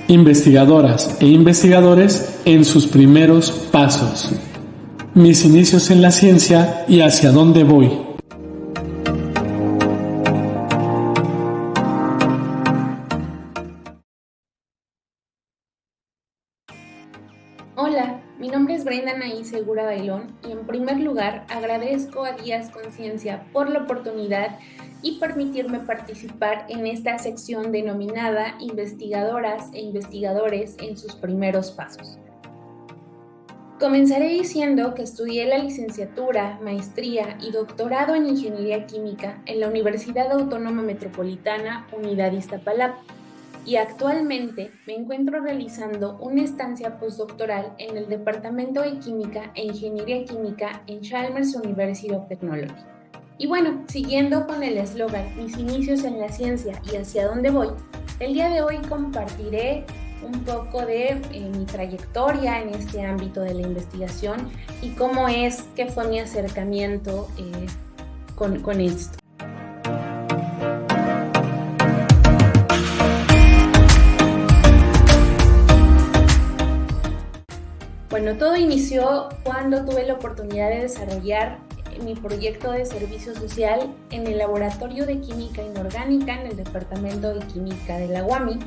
investigadoras e investigadores en sus primeros pasos. Mis inicios en la ciencia y hacia dónde voy. Hola, mi nombre es Brenda Anaí Segura Bailón y en primer lugar agradezco a Días Conciencia por la oportunidad y permitirme participar en esta sección denominada Investigadoras e Investigadores en sus primeros pasos. Comenzaré diciendo que estudié la licenciatura, maestría y doctorado en Ingeniería Química en la Universidad Autónoma Metropolitana Unidad Iztapalapa y actualmente me encuentro realizando una estancia postdoctoral en el Departamento de Química e Ingeniería Química en Chalmers University of Technology. Y bueno, siguiendo con el eslogan Mis inicios en la ciencia y hacia dónde voy, el día de hoy compartiré un poco de mi trayectoria en este ámbito de la investigación y cómo es que fue mi acercamiento con esto. Bueno, todo inició cuando tuve la oportunidad de desarrollar mi proyecto de servicio social en el Laboratorio de Química Inorgánica en el Departamento de Química de la UAMI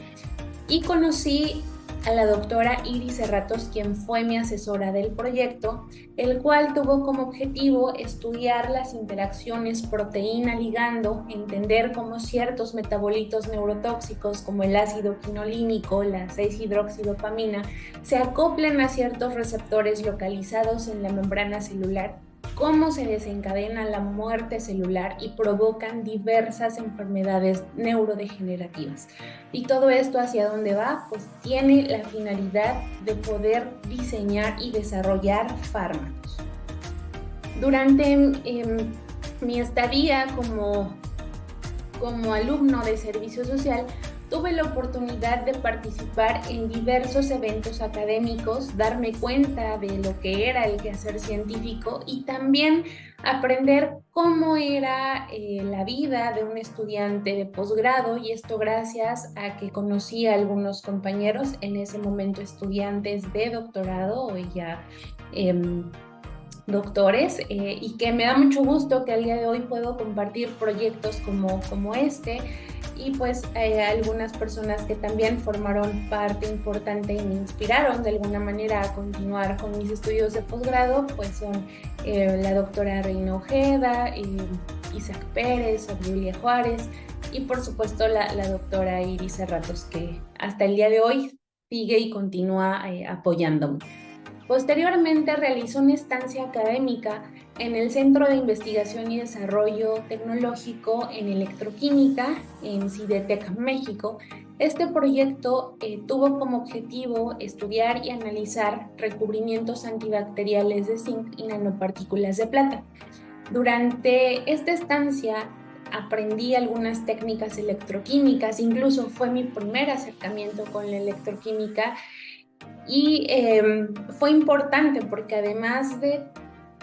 y conocí a la doctora Iris Serratos, quien fue mi asesora del proyecto, el cual tuvo como objetivo estudiar las interacciones proteína-ligando, entender cómo ciertos metabolitos neurotóxicos como el ácido quinolínico, la 6-hidroxidopamina, se acoplan a ciertos receptores localizados en la membrana celular, cómo se desencadena la muerte celular y provocan diversas enfermedades neurodegenerativas. Y todo esto ¿hacia dónde va? Pues tiene la finalidad de poder diseñar y desarrollar fármacos. Durante mi estadía como alumno de servicio social, tuve la oportunidad de participar en diversos eventos académicos, darme cuenta de lo que era el quehacer científico y también aprender cómo era la vida de un estudiante de posgrado, y esto gracias a que conocí a algunos compañeros, en ese momento estudiantes de doctorado o ya doctores, y que me da mucho gusto que al día de hoy puedo compartir proyectos como este. Y pues algunas personas que también formaron parte importante y me inspiraron de alguna manera a continuar con mis estudios de posgrado, pues son la doctora Reina Ojeda, Isaac Pérez, Obdulia Juárez y por supuesto la doctora Iris Serratos, que hasta el día de hoy sigue y continúa apoyándome. Posteriormente realizó una estancia académica en el Centro de Investigación y Desarrollo Tecnológico en Electroquímica en CIDETEC, México. Este proyecto tuvo como objetivo estudiar y analizar recubrimientos antibacteriales de zinc y nanopartículas de plata. Durante esta estancia aprendí algunas técnicas electroquímicas, incluso fue mi primer acercamiento con la electroquímica. Y fue importante porque además de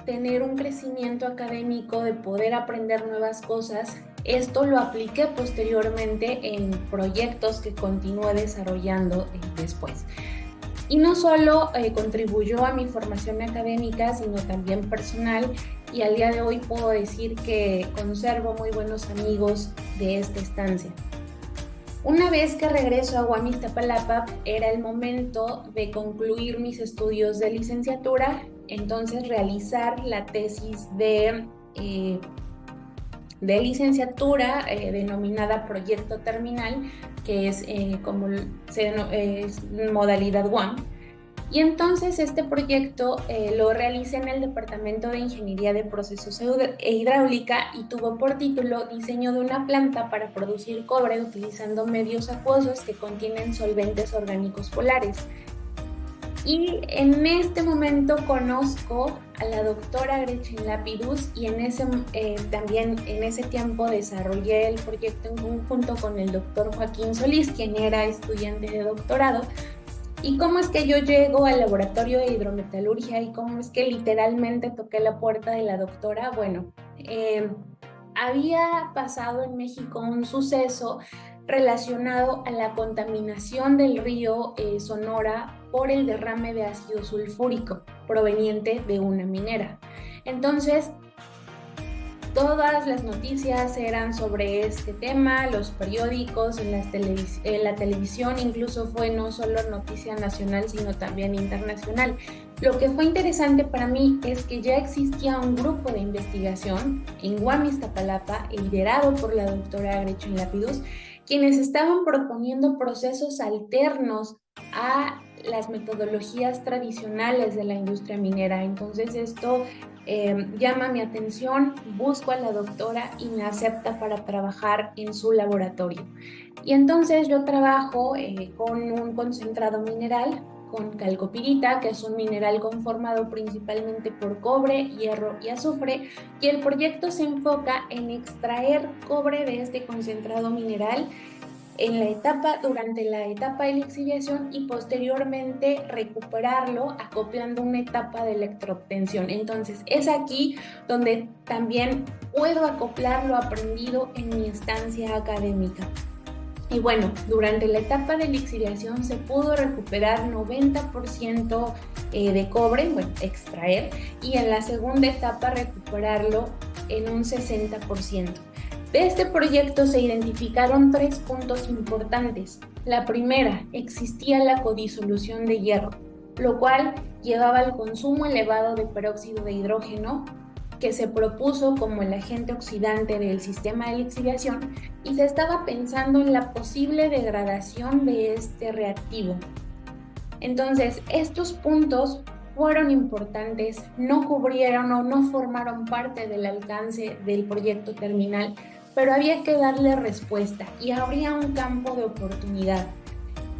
tener un crecimiento académico, de poder aprender nuevas cosas, esto lo apliqué posteriormente en proyectos que continué desarrollando después. Y no solo contribuyó a mi formación académica, sino también personal, y al día de hoy puedo decir que conservo muy buenos amigos de esta estancia. Una vez que regreso a UAM Iztapalapa, era el momento de concluir mis estudios de licenciatura, entonces realizar la tesis de licenciatura denominada Proyecto Terminal, que es modalidad UAM. Y entonces este proyecto lo realicé en el Departamento de Ingeniería de Procesos e Hidráulica y tuvo por título Diseño de una planta para producir cobre utilizando medios acuosos que contienen solventes orgánicos polares. Y en este momento conozco a la doctora Gretchen Lapidus y también en ese tiempo desarrollé el proyecto en conjunto con el doctor Joaquín Solís, quien era estudiante de doctorado. ¿Y cómo es que yo llego al laboratorio de hidrometalurgia y cómo es que literalmente toqué la puerta de la doctora? Bueno, había pasado en México un suceso relacionado a la contaminación del río Sonora por el derrame de ácido sulfúrico proveniente de una minera. Entonces, todas las noticias eran sobre este tema, los periódicos, en la televisión, incluso fue no solo noticia nacional, sino también internacional. Lo que fue interesante para mí es que ya existía un grupo de investigación en Guam, Iztapalapa, liderado por la doctora Gretchen Lapidus, quienes estaban proponiendo procesos alternos a las metodologías tradicionales de la industria minera. Entonces esto llama mi atención, busco a la doctora y me acepta para trabajar en su laboratorio. Y entonces yo trabajo con un concentrado mineral, con calcopirita, que es un mineral conformado principalmente por cobre, hierro y azufre, y el proyecto se enfoca en extraer cobre de este concentrado mineral durante la etapa de lixiviación y posteriormente recuperarlo acoplando una etapa de electroobtención. Entonces es aquí donde también puedo acoplar lo aprendido en mi estancia académica. Y bueno, durante la etapa de lixiviación se pudo recuperar 90% de cobre, bueno, extraer, y en la segunda etapa recuperarlo en un 60%. De este proyecto se identificaron 3 puntos importantes. La primera, existía la codisolución de hierro, lo cual llevaba al consumo elevado de peróxido de hidrógeno, que se propuso como el agente oxidante del sistema de lixiviación, y se estaba pensando en la posible degradación de este reactivo. Entonces, estos puntos fueron importantes, no cubrieron o no formaron parte del alcance del proyecto terminal, pero había que darle respuesta y habría un campo de oportunidad.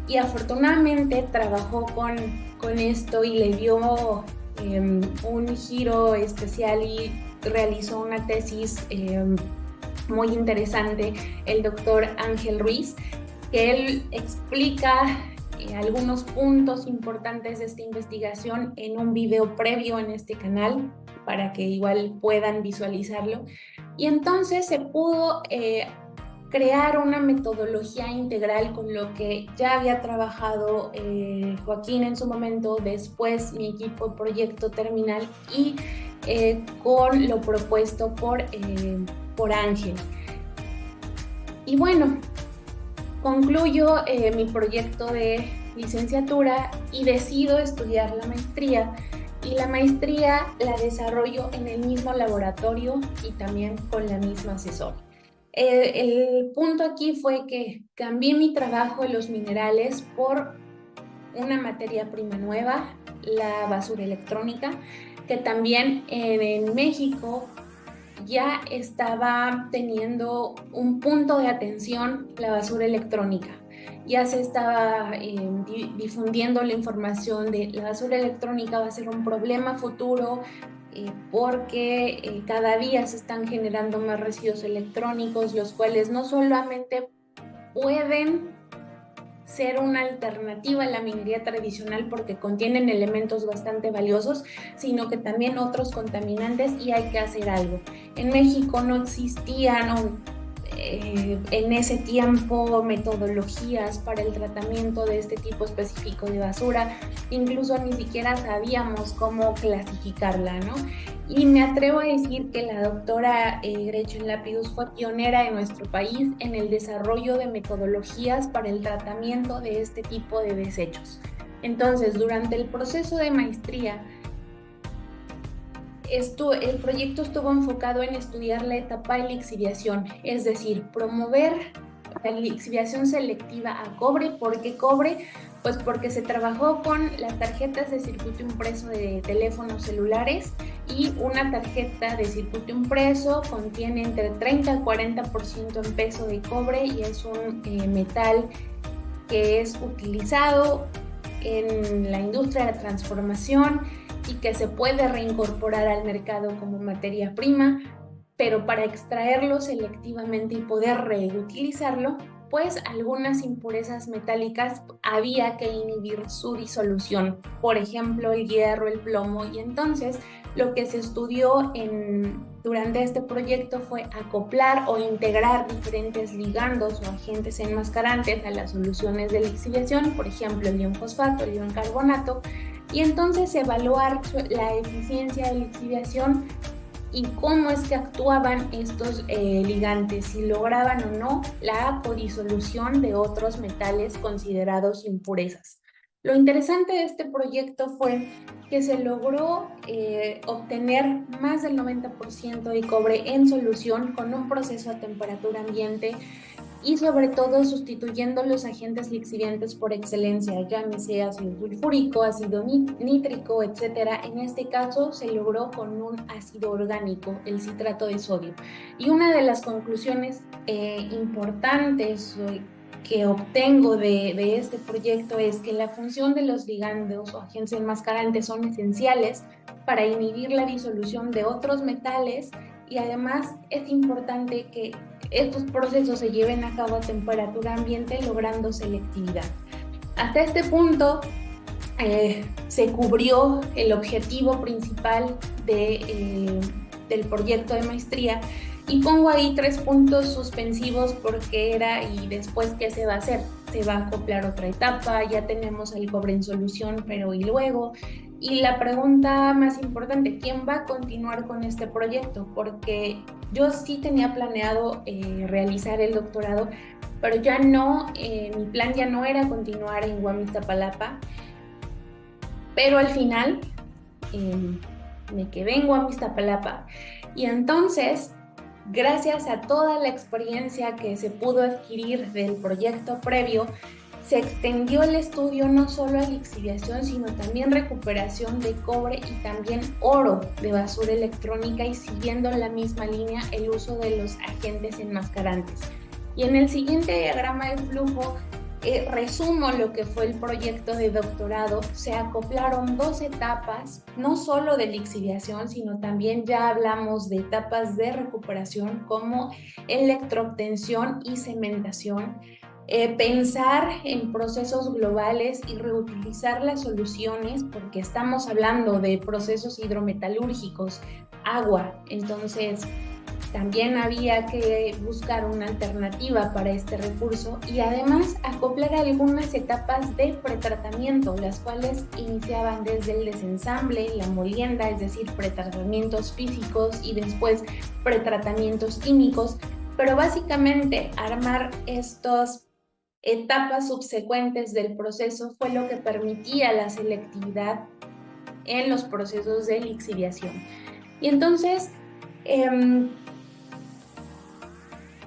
Y afortunadamente trabajó con esto y le dio un giro especial y realizó una tesis muy interesante el doctor Ángel Ruiz, que él explica algunos puntos importantes de esta investigación en un video previo en este canal para que igual puedan visualizarlo. Y entonces se pudo crear una metodología integral con lo que ya había trabajado Joaquín en su momento, después mi equipo de proyecto terminal y con lo propuesto por Ángel. Y bueno, concluyo mi proyecto de licenciatura y decido estudiar la maestría. Y la maestría la desarrollo en el mismo laboratorio y también con la misma asesora. El punto aquí fue que cambié mi trabajo en los minerales por una materia prima nueva, la basura electrónica, que también en México ya estaba teniendo un punto de atención la basura electrónica. Ya se estaba difundiendo la información de la basura electrónica va a ser un problema futuro porque cada día se están generando más residuos electrónicos, los cuales no solamente pueden ser una alternativa a la minería tradicional porque contienen elementos bastante valiosos, sino que también otros contaminantes y hay que hacer algo. En México no existían en ese tiempo metodologías para el tratamiento de este tipo específico de basura, incluso ni siquiera sabíamos cómo clasificarla, ¿no? Y me atrevo a decir que la doctora Gretchen Lapidus fue pionera en nuestro país en el desarrollo de metodologías para el tratamiento de este tipo de desechos. Entonces, durante el proceso de maestría, el proyecto estuvo enfocado en estudiar la etapa de lixiviación, es decir, promover la lixiviación selectiva a cobre. ¿Por qué cobre? Pues porque se trabajó con las tarjetas de circuito impreso de teléfonos celulares y una tarjeta de circuito impreso contiene entre 30 al 40% en peso de cobre y es un metal que es utilizado en la industria de la transformación y que se puede reincorporar al mercado como materia prima, pero para extraerlo selectivamente y poder reutilizarlo, pues algunas impurezas metálicas había que inhibir su disolución, por ejemplo el hierro, el plomo, y entonces lo que se estudió durante este proyecto fue acoplar o integrar diferentes ligandos o agentes enmascarantes a las soluciones de lixiviación, por ejemplo el ion fosfato, el ion carbonato, y entonces evaluar la eficiencia de lixiviación y cómo es que actuaban estos ligantes, si lograban o no la codisolución de otros metales considerados impurezas. Lo interesante de este proyecto fue que se logró obtener más del 90% de cobre en solución con un proceso a temperatura ambiente y sobre todo sustituyendo los agentes lixiviantes por excelencia, llámese ácido sulfúrico, ácido nítrico, etc. En este caso se logró con un ácido orgánico, el citrato de sodio. Y una de las conclusiones importantes que obtengo de este proyecto es que la función de los ligandos o agentes enmascarantes son esenciales para inhibir la disolución de otros metales, y además es importante que estos procesos se lleven a cabo a temperatura ambiente logrando selectividad. Hasta este punto se cubrió el objetivo principal del proyecto de maestría, y pongo ahí 3 puntos suspensivos porque era y después ¿qué se va a hacer? Se va a acoplar otra etapa, ya tenemos el cobre en solución, pero ¿y luego? Y la pregunta más importante, ¿quién va a continuar con este proyecto? Porque yo sí tenía planeado realizar el doctorado, pero ya no, mi plan ya no era continuar en UAM Iztapalapa, pero al final me quedé en UAM Iztapalapa, y entonces, gracias a toda la experiencia que se pudo adquirir del proyecto previo, se extendió el estudio no solo a lixiviación, sino también recuperación de cobre y también oro de basura electrónica, y siguiendo la misma línea el uso de los agentes enmascarantes. Y en el siguiente diagrama de flujo resumo lo que fue el proyecto de doctorado. Se acoplaron 2 etapas, no solo de lixiviación, sino también ya hablamos de etapas de recuperación como electroobtención y cementación. Pensar en procesos globales y reutilizar las soluciones, porque estamos hablando de procesos hidrometalúrgicos, agua, entonces también había que buscar una alternativa para este recurso, y además acoplar algunas etapas de pretratamiento, las cuales iniciaban desde el desensamble, la molienda, es decir, pretratamientos físicos y después pretratamientos químicos, pero básicamente armar estos etapas subsecuentes del proceso fue lo que permitía la selectividad en los procesos de lixiviación. Y entonces,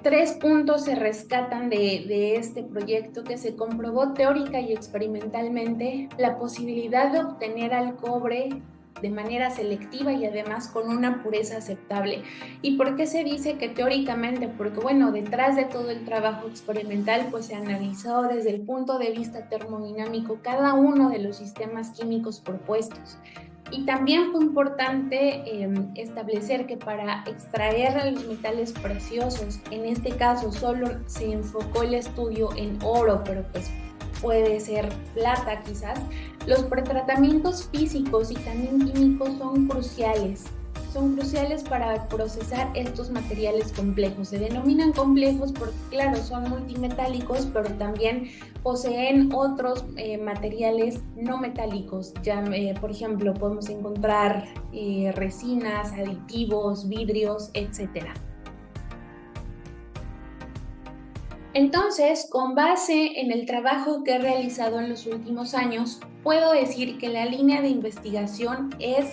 3 puntos se rescatan de este proyecto: que se comprobó teórica y experimentalmente la posibilidad de obtener al cobre de manera selectiva y además con una pureza aceptable. ¿Y por qué se dice que teóricamente? Porque bueno, detrás de todo el trabajo experimental pues se analizó desde el punto de vista termodinámico cada uno de los sistemas químicos propuestos. Y también fue importante establecer que para extraer los metales preciosos, en este caso solo se enfocó el estudio en oro, pero pues puede ser plata quizás, los pretratamientos físicos y también químicos son cruciales. Son cruciales para procesar estos materiales complejos. Se denominan complejos porque, claro, son multimetálicos, pero también poseen otros materiales no metálicos. Ya, por ejemplo, podemos encontrar resinas, aditivos, vidrios, etc. Entonces, con base en el trabajo que he realizado en los últimos años, puedo decir que la línea de investigación es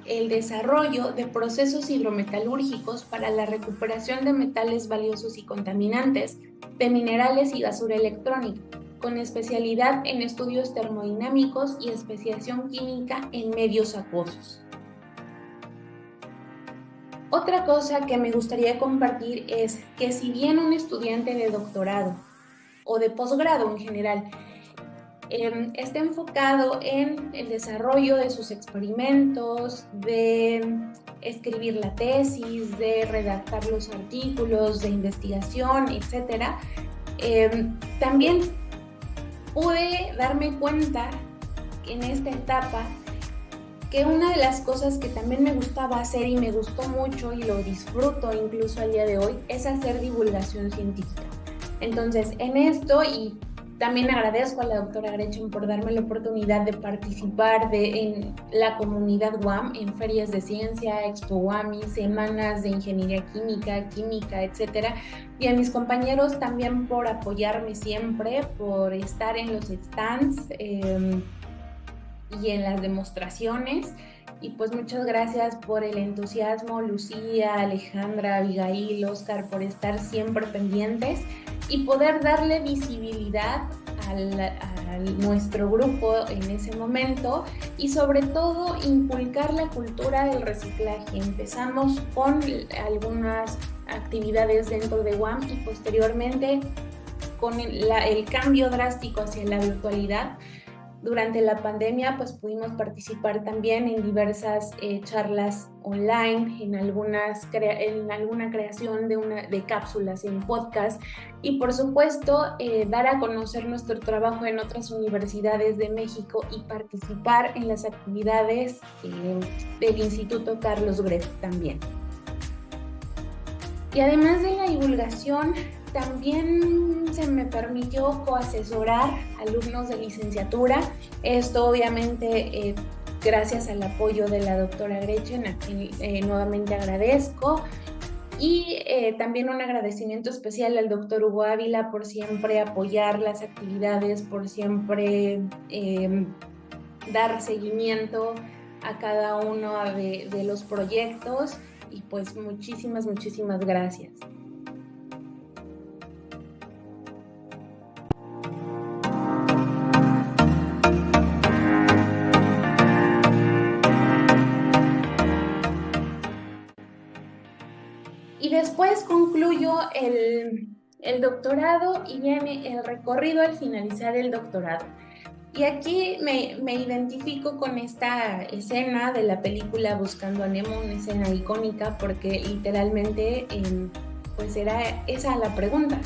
el desarrollo de procesos hidrometalúrgicos para la recuperación de metales valiosos y contaminantes, de minerales y basura electrónica, con especialidad en estudios termodinámicos y especiación química en medios acuosos. Otra cosa que me gustaría compartir es que si bien un estudiante de doctorado o de posgrado en general está enfocado en el desarrollo de sus experimentos, de escribir la tesis, de redactar los artículos de investigación, etc., también pude darme cuenta en esta etapa que una de las cosas que también me gustaba hacer y me gustó mucho y lo disfruto incluso al día de hoy es hacer divulgación científica. Entonces, en esto, y también agradezco a la doctora Gretchen por darme la oportunidad de participar en la comunidad UAM, en ferias de ciencia, Expo UAMI, semanas de ingeniería química, etcétera, y a mis compañeros también por apoyarme siempre, por estar en los stands y en las demostraciones. Y pues muchas gracias por el entusiasmo, Lucía, Alejandra, Abigail, Oscar, por estar siempre pendientes y poder darle visibilidad a nuestro grupo en ese momento, y sobre todo inculcar la cultura del reciclaje. Empezamos con algunas actividades dentro de UAM y posteriormente con el cambio drástico hacia la virtualidad. Durante la pandemia, pues pudimos participar también en diversas charlas online, en alguna creación de cápsulas en podcast, y por supuesto dar a conocer nuestro trabajo en otras universidades de México y participar en las actividades del Instituto Carlos Gret también. Y además de la divulgación, también se me permitió coasesorar alumnos de licenciatura. Esto obviamente gracias al apoyo de la doctora Gretchen, a quien nuevamente agradezco. Y también un agradecimiento especial al doctor Hugo Ávila por siempre apoyar las actividades, por siempre dar seguimiento a cada uno de los proyectos. Y pues muchísimas gracias. Y después concluyo el doctorado y viene el recorrido al finalizar el doctorado. Y aquí me identifico con esta escena de la película Buscando a Nemo, una escena icónica, porque literalmente pues era esa la pregunta.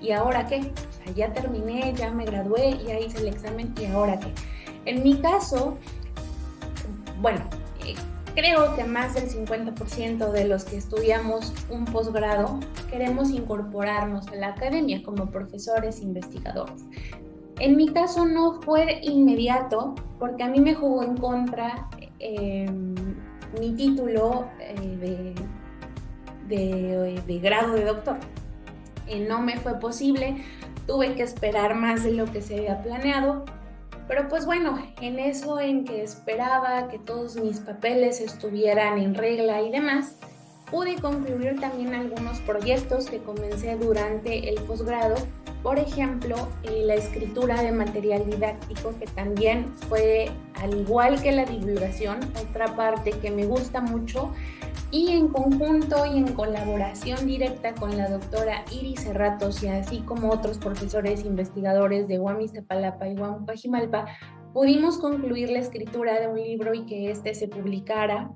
¿Y ahora qué? O sea, ya terminé, ya me gradué, ya hice el examen, ¿y ahora qué? En mi caso, bueno, creo que más del 50% de los que estudiamos un posgrado queremos incorporarnos a la academia como profesores investigadores. En mi caso no fue inmediato, porque a mí me jugó en contra mi título de grado de doctor. No me fue posible, tuve que esperar más de lo que se había planeado, pero pues bueno, en eso en que esperaba que todos mis papeles estuvieran en regla y demás, pude concluir también algunos proyectos que comencé durante el posgrado. Por ejemplo, la escritura de material didáctico, que también fue, al igual que la divulgación, otra parte que me gusta mucho, y en conjunto y en colaboración directa con la doctora Iris Serratos y así como otros profesores investigadores de UAM Iztapalapa y UAM Pajimalpa, pudimos concluir la escritura de un libro y que este se publicara.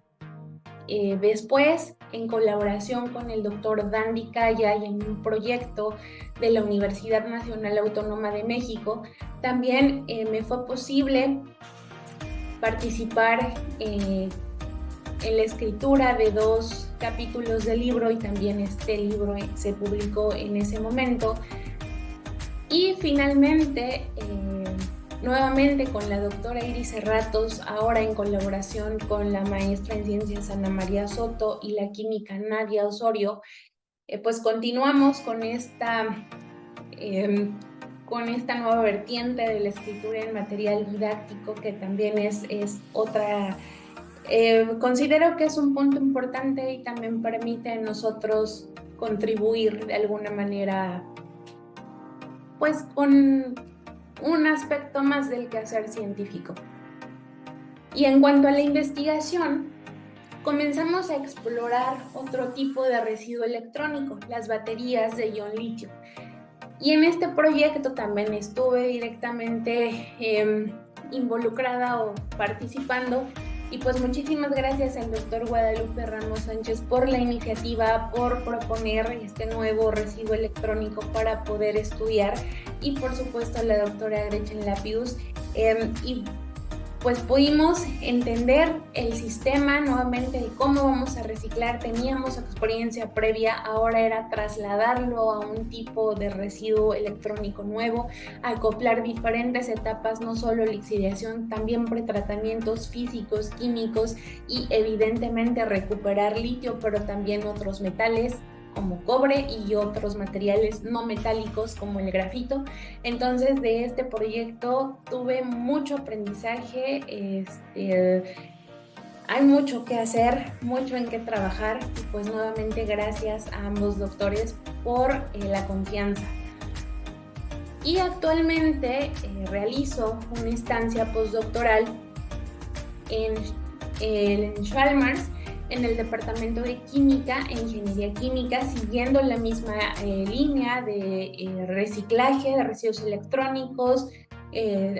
Después, en colaboración con el doctor Dandy Calla y en un proyecto de la Universidad Nacional Autónoma de México, también me fue posible participar en la escritura de 2 capítulos del libro, y también este libro se publicó en ese momento. Y finalmente, nuevamente con la doctora Iris Serratos, ahora en colaboración con la maestra en ciencias Ana María Soto y la química Nadia Osorio, pues continuamos con esta nueva vertiente de la escritura en material didáctico, que también es otra, considero que es un punto importante y también permite a nosotros contribuir de alguna manera, pues con un aspecto más del quehacer científico. Y en cuanto a la investigación, comenzamos a explorar otro tipo de residuo electrónico, las baterías de ion litio. Y en este proyecto también estuve directamente involucrada o participando Y pues muchísimas gracias al doctor Guadalupe Ramos Sánchez por la iniciativa, por proponer este nuevo residuo electrónico para poder estudiar, y por supuesto a la doctora Gretchen Lapidus. Y pues pudimos entender el sistema nuevamente, el cómo vamos a reciclar. Teníamos experiencia previa, ahora era trasladarlo a un tipo de residuo electrónico nuevo, acoplar diferentes etapas, no solo lixiviación, también pretratamientos físicos, químicos, y evidentemente recuperar litio, pero también otros metales como cobre y otros materiales no metálicos como el grafito. Entonces, de este proyecto tuve mucho aprendizaje, hay mucho que hacer, mucho en qué trabajar, y pues nuevamente gracias a ambos doctores por la confianza. Y actualmente realizo una estancia postdoctoral en Chalmers, en el departamento de química e ingeniería química, siguiendo la misma línea de reciclaje de residuos electrónicos,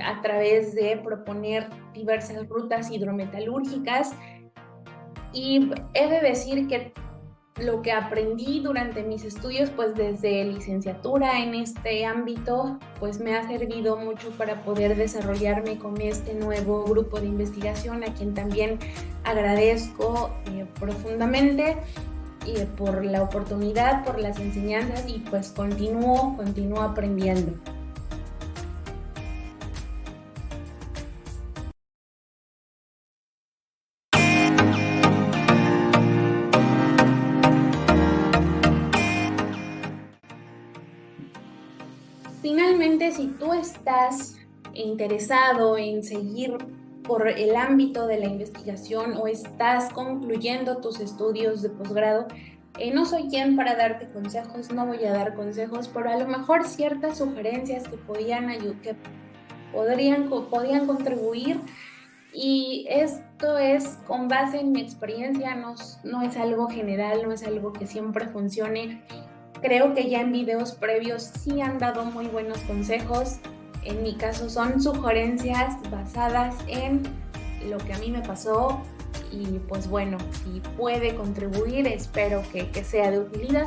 a través de proponer diversas rutas hidrometalúrgicas. Y he de decir que lo que aprendí durante mis estudios, pues desde licenciatura en este ámbito, pues me ha servido mucho para poder desarrollarme con este nuevo grupo de investigación, a quien también agradezco profundamente por la oportunidad, por las enseñanzas, y pues continúo aprendiendo. Finalmente, si tú estás interesado en seguir por el ámbito de la investigación o estás concluyendo tus estudios de posgrado, no soy quien para darte consejos, no voy a dar consejos, pero a lo mejor ciertas sugerencias que podrían contribuir. Y esto es con base en mi experiencia, no es algo general, no es algo que siempre funcione. Creo que ya en videos previos sí han dado muy buenos consejos. En mi caso son sugerencias basadas en lo que a mí me pasó, y pues bueno, si puede contribuir, espero que sea de utilidad.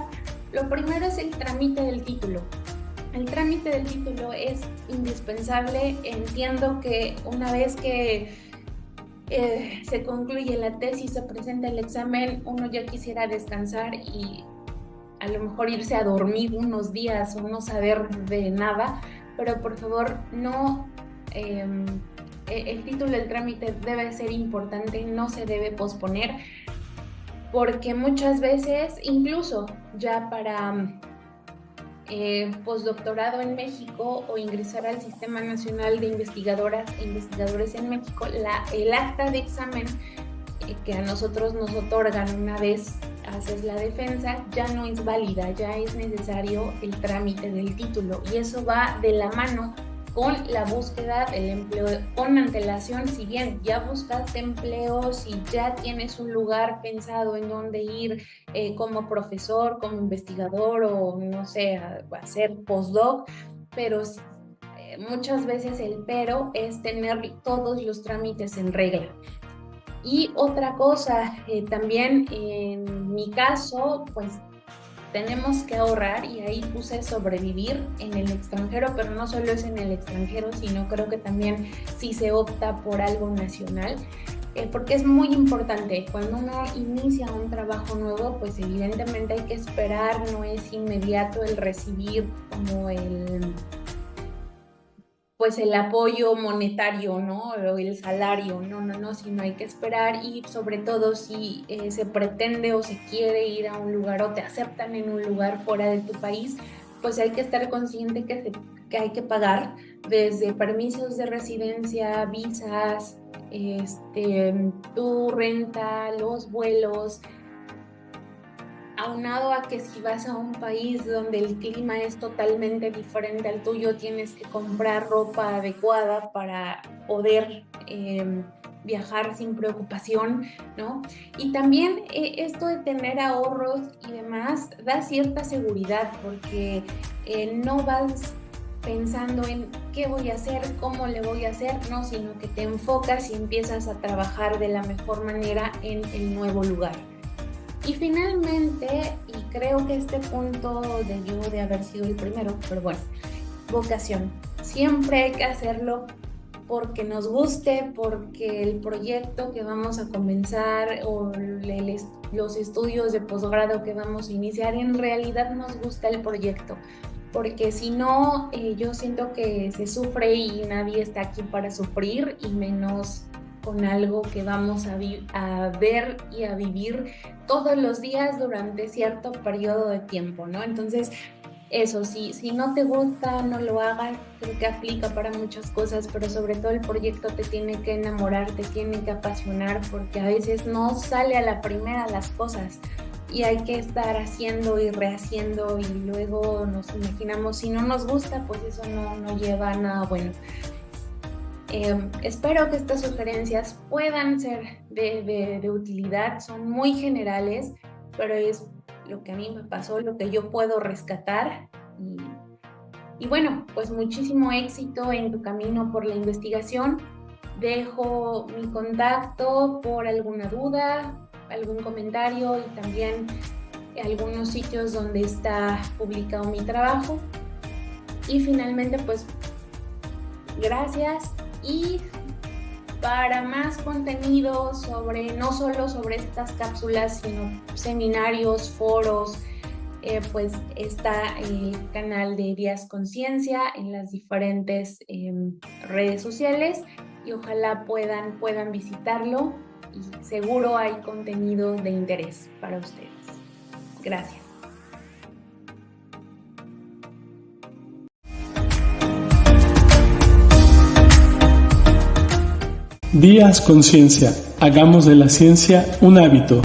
Lo primero es el trámite del título. El trámite del título es indispensable. Entiendo que una vez que se concluye la tesis, se presenta el examen, uno ya quisiera descansar y a lo mejor irse a dormir unos días o no saber de nada, pero por favor no, el título del trámite debe ser importante, no se debe posponer, porque muchas veces, incluso ya para postdoctorado en México o ingresar al Sistema Nacional de Investigadoras e Investigadores en México, el acta de examen que a nosotros nos otorgan una vez haces la defensa, ya no es válida, ya es necesario el trámite del título, y eso va de la mano con la búsqueda del empleo con antelación. Si bien ya buscaste empleo, si ya tienes un lugar pensado en dónde ir como profesor, como investigador, o no sé, a hacer postdoc, pero muchas veces el pero es tener todos los trámites en regla. Y otra cosa, también en mi caso, pues tenemos que ahorrar, y ahí puse sobrevivir en el extranjero, pero no solo es en el extranjero, sino creo que también si se opta por algo nacional, porque es muy importante. Cuando uno inicia un trabajo nuevo, pues evidentemente hay que esperar, no es inmediato el recibir como pues el apoyo monetario, ¿no? O el salario, no, sino hay que esperar. Y sobre todo si se pretende o se quiere ir a un lugar o te aceptan en un lugar fuera de tu país, pues hay que estar consciente que hay que pagar desde permisos de residencia, visas, tu renta, los vuelos, aunado a que si vas a un país donde el clima es totalmente diferente al tuyo, tienes que comprar ropa adecuada para poder viajar sin preocupación, ¿no? Y también esto de tener ahorros y demás da cierta seguridad, porque no vas pensando en qué voy a hacer, cómo le voy a hacer, no, sino que te enfocas y empiezas a trabajar de la mejor manera en el nuevo lugar. Y finalmente, y creo que este punto debió de haber sido el primero, pero bueno, vocación. Siempre hay que hacerlo porque nos guste, porque el proyecto que vamos a comenzar o los estudios de posgrado que vamos a iniciar, en realidad nos gusta el proyecto. Porque si no, yo siento que se sufre y nadie está aquí para sufrir, y menos con algo que vamos a ver y a vivir todos los días durante cierto periodo de tiempo, ¿no? Entonces, eso, si no te gusta, no lo hagas. Creo que aplica para muchas cosas, pero sobre todo el proyecto te tiene que enamorar, te tiene que apasionar, porque a veces no sale a la primera las cosas y hay que estar haciendo y rehaciendo, y luego nos imaginamos, si no nos gusta, pues eso no lleva a nada bueno. Espero que estas sugerencias puedan ser de utilidad. Son muy generales, pero es lo que a mí me pasó, lo que yo puedo rescatar. Y bueno, pues muchísimo éxito en tu camino por la investigación. Dejo mi contacto por alguna duda, algún comentario, y también algunos sitios donde está publicado mi trabajo. Y finalmente, pues gracias. Y para más contenido no solo sobre estas cápsulas, sino seminarios, foros, pues está el canal de Días Conciencia en las diferentes redes sociales, y ojalá puedan visitarlo, y seguro hay contenido de interés para ustedes. Gracias. Días Conciencia. Hagamos de la ciencia un hábito.